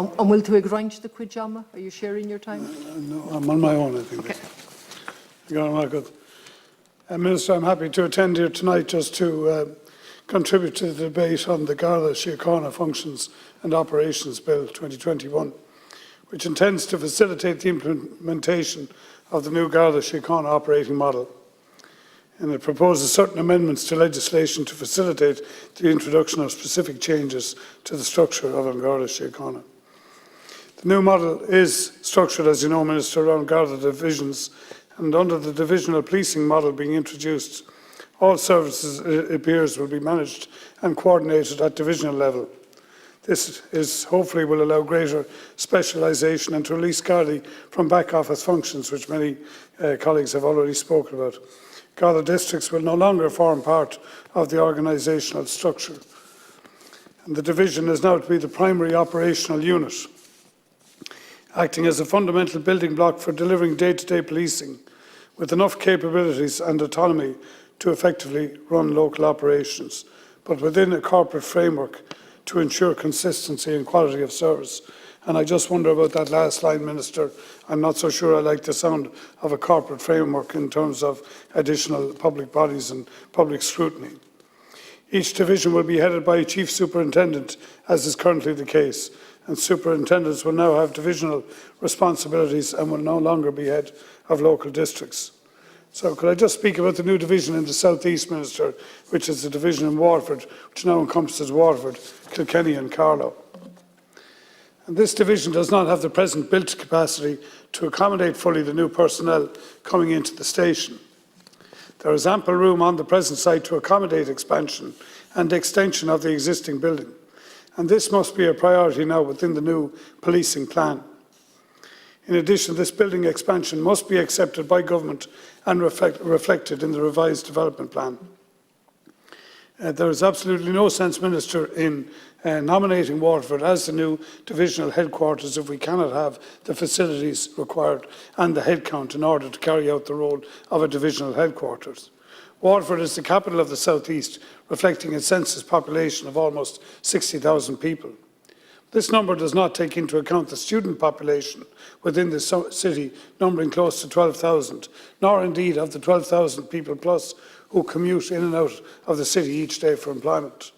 And will to grind the quid, Are you sharing your time? No, I'm on my own, I think. Okay. Minister, I'm happy to attend here tonight just to contribute to the debate on the Garda Síochána Functions and Operations Bill 2021, which intends to facilitate the implementation of the new Garda Síochána operating model. And it proposes certain amendments to legislation to facilitate the introduction of specific changes to the structure of Garda Síochána. The new model is structured, as you know, Minister, around Garda divisions, and under the divisional policing model being introduced, all services, it appears, will be managed and coordinated at divisional level. This hopefully will allow greater specialisation and to release Gardaí from back office functions, which many colleagues have already spoken about. Garda districts will no longer form part of the organisational structure, and the division is now to be the primary operational unit, acting as a fundamental building block for delivering day-to-day policing, with enough capabilities and autonomy to effectively run local operations, but within a corporate framework to ensure consistency and quality of service. And I just wonder about that last line, Minister. I'm not so sure I like the sound of a corporate framework in terms of additional public bodies and public scrutiny. Each division will be headed by a chief superintendent, as is currently the case, and superintendents will now have divisional responsibilities and will no longer be head of local districts. So could I just speak about the new division in the South East, Minister, which is the division in Waterford, which now encompasses Waterford, Kilkenny and Carlow. And this division does not have the present built capacity to accommodate fully the new personnel coming into the station. There is ample room on the present site to accommodate expansion and extension of the existing building, and this must be a priority now within the new policing plan. In addition, this building expansion must be accepted by government and reflected in the revised development plan. There is absolutely no sense, Minister, in nominating Waterford as the new divisional headquarters if we cannot have the facilities required and the headcount in order to carry out the role of a divisional headquarters. Waterford is the capital of the South East, reflecting a census population of almost 60,000 people. This number does not take into account the student population within the city, numbering close to 12,000, nor indeed of the 12,000 people plus who commute in and out of the city each day for employment.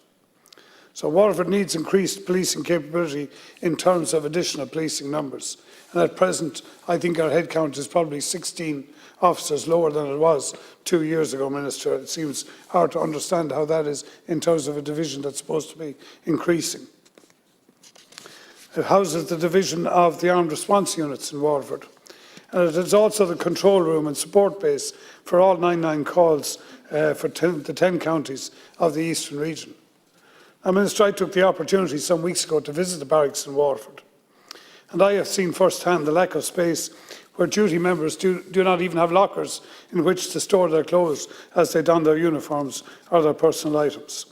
So Waterford needs increased policing capability in terms of additional policing numbers. And at present, I think our headcount is probably 16 officers lower than it was 2 years ago, Minister. It seems hard to understand how that is in terms of a division that's supposed to be increasing. It houses the division of the armed response units in Waterford. And it is also the control room and support base for all 99 calls for the 10 counties of the Eastern region. Now, Minister, I took the opportunity some weeks ago to visit the barracks in Waterford, and I have seen firsthand the lack of space where duty members do not even have lockers in which to store their clothes as they don their uniforms or their personal items.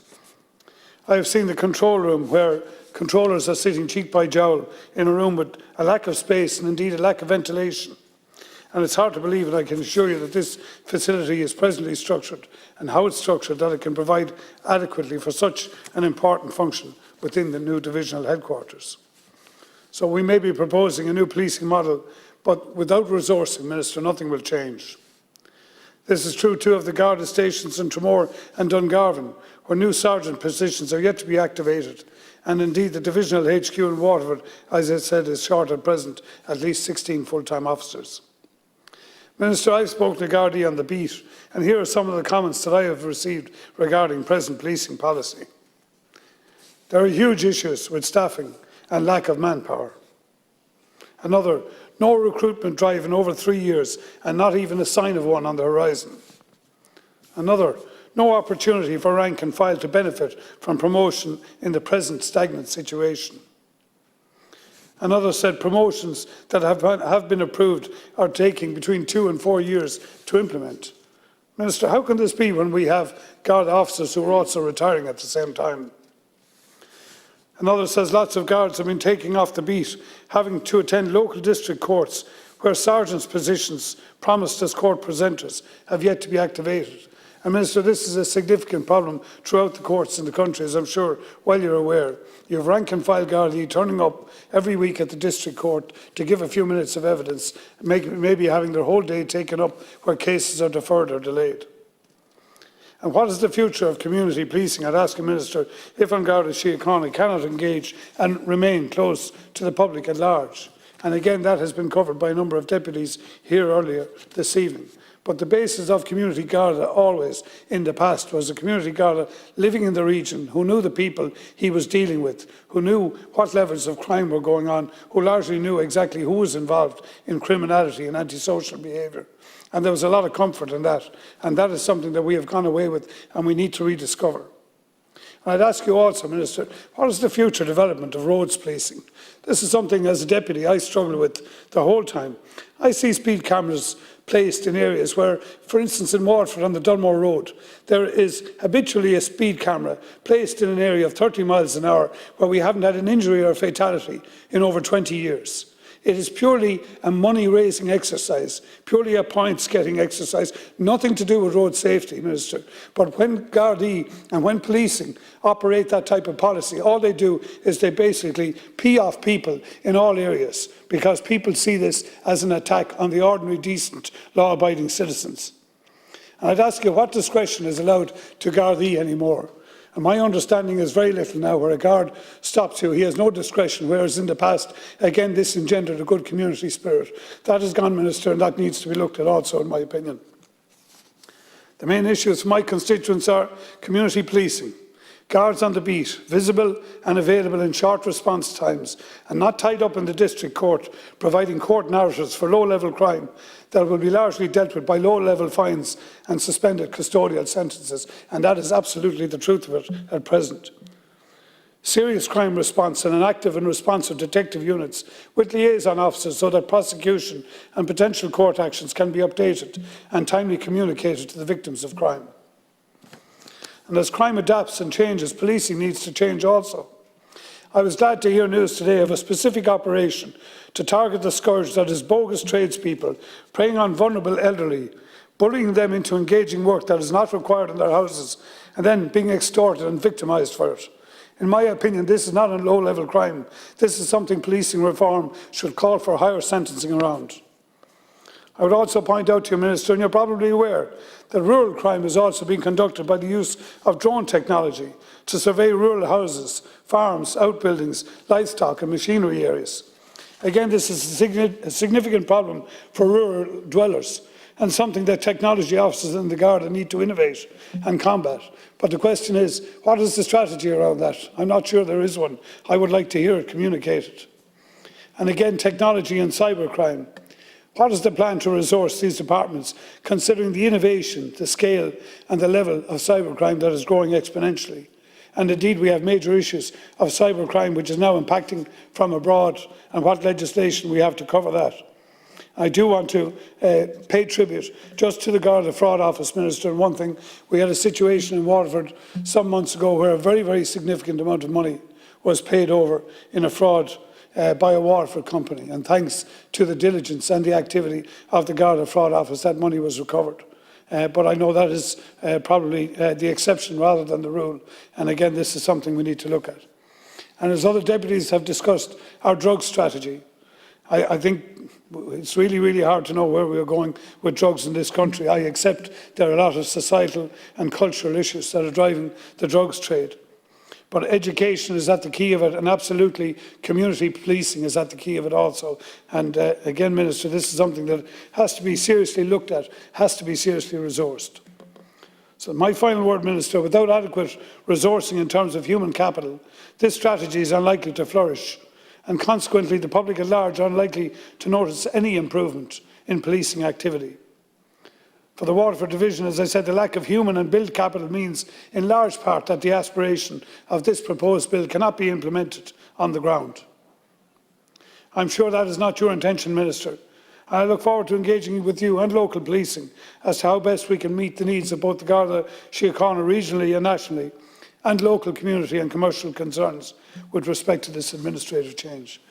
I have seen the control room where controllers are sitting cheek by jowl in a room with a lack of space and indeed a lack of ventilation. And it's hard to believe, and I can assure you that this facility is presently structured and how it's structured that it can provide adequately for such an important function within the new divisional headquarters. So we may be proposing a new policing model, but without resourcing, Minister, nothing will change. This is true too of the Garda stations in Tramore and Dungarvan, where new sergeant positions are yet to be activated. And indeed, the divisional HQ in Waterford, as I said, is short at present at least 16 full-time officers. Minister, I've spoken to Gardaí on the beat, and here are some of the comments that I have received regarding present policing policy. There are huge issues with staffing and lack of manpower. Another, no recruitment drive in over 3 years and not even a sign of one on the horizon. Another, no opportunity for rank and file to benefit from promotion in the present stagnant situation. Another said promotions that have been approved are taking between 2 and 4 years to implement. Minister, how can this be when we have Garda officers who are also retiring at the same time? Another says lots of guards have been taking off the beat, having to attend local district courts where sergeants' positions promised as court presenters have yet to be activated, And Minister, this is a significant problem throughout the courts in the country, as I'm sure well you're aware. You have rank and file Gardaí turning up every week at the district court to give a few minutes of evidence, maybe having their whole day taken up where cases are deferred or delayed. And what is the future of community policing? I'd ask a Minister if on Garda Síochána cannot engage and remain close to the public at large. And again, that has been covered by a number of deputies here earlier this evening. But the basis of Community Garda always in the past was a Community Garda living in the region, who knew the people he was dealing with, who knew what levels of crime were going on, who largely knew exactly who was involved in criminality and antisocial behaviour. And there was a lot of comfort in that. And that is something that we have gone away with and we need to rediscover. And I'd ask you also, Minister, what is the future development of roads policing? This is something, as a deputy, I struggle with the whole time. I see speed cameras placed in areas where, for instance, in Waterford on the Dunmore Road, there is habitually a speed camera placed in an area of 30 miles an hour where we haven't had an injury or a fatality in over 20 years. It is purely a money-raising exercise, purely a points-getting exercise, nothing to do with road safety, Minister. But when Gardaí and when policing operate that type of policy, all they do is they basically pee off people in all areas because people see this as an attack on the ordinary, decent, law-abiding citizens. And I'd ask you, what discretion is allowed to Gardaí anymore? And my understanding is very little now. Where a guard stops you, he has no discretion, whereas in the past, again, this engendered a good community spirit. That has gone, Minister, and that needs to be looked at also, in my opinion. The main issues for my constituents are community policing, guards on the beat, visible and available in short response times, and not tied up in the district court, providing court narratives for low-level crime that will be largely dealt with by low-level fines and suspended custodial sentences, and that is absolutely the truth of it at present. Serious crime response and an active and responsive detective units with liaison officers so that prosecution and potential court actions can be updated and timely communicated to the victims of crime. And as crime adapts and changes, policing needs to change also. I was glad to hear news today of a specific operation to target the scourge that is bogus tradespeople preying on vulnerable elderly, bullying them into engaging work that is not required in their houses, and then being extorted and victimised for it. In my opinion, this is not a low-level crime. This is something policing reform should call for higher sentencing around. I would also point out to you, Minister, and you're probably aware, that rural crime is also being conducted by the use of drone technology to survey rural houses, farms, outbuildings, livestock and machinery areas. Again, this is a significant problem for rural dwellers and something that technology officers in the Garda need to innovate and combat. But the question is, what is the strategy around that? I'm not sure there is one. I would like to hear it communicated. And again, technology and cybercrime. What is the plan to resource these departments, considering the innovation, the scale and the level of cybercrime that is growing exponentially? And indeed, we have major issues of cybercrime which is now impacting from abroad, and what legislation we have to cover that. I do want to pay tribute just to the Garda Fraud Office, Minister. And one thing, we had a situation in Waterford some months ago where a very, very significant amount of money was paid over in a fraud by a Waterford company, and thanks to the diligence and the activity of the Garda Fraud Office, that money was recovered. But I know that is probably the exception rather than the rule, and again this is something we need to look at. And as other deputies have discussed, our drug strategy, I think it's really, really hard to know where we are going with drugs in this country. I accept there are a lot of societal and cultural issues that are driving the drugs trade. But education is at the key of it, and absolutely community policing is at the key of it also. And again, Minister, this is something that has to be seriously looked at, has to be seriously resourced. So my final word, Minister, without adequate resourcing in terms of human capital, this strategy is unlikely to flourish, and consequently the public at large are unlikely to notice any improvement in policing activity. For the Waterford Division, as I said, the lack of human and build capital means in large part that the aspiration of this proposed bill cannot be implemented on the ground. I'm sure that is not your intention, Minister. I look forward to engaging with you and local policing as to how best we can meet the needs of both the Garda Síochána regionally and nationally, and local community and commercial concerns with respect to this administrative change.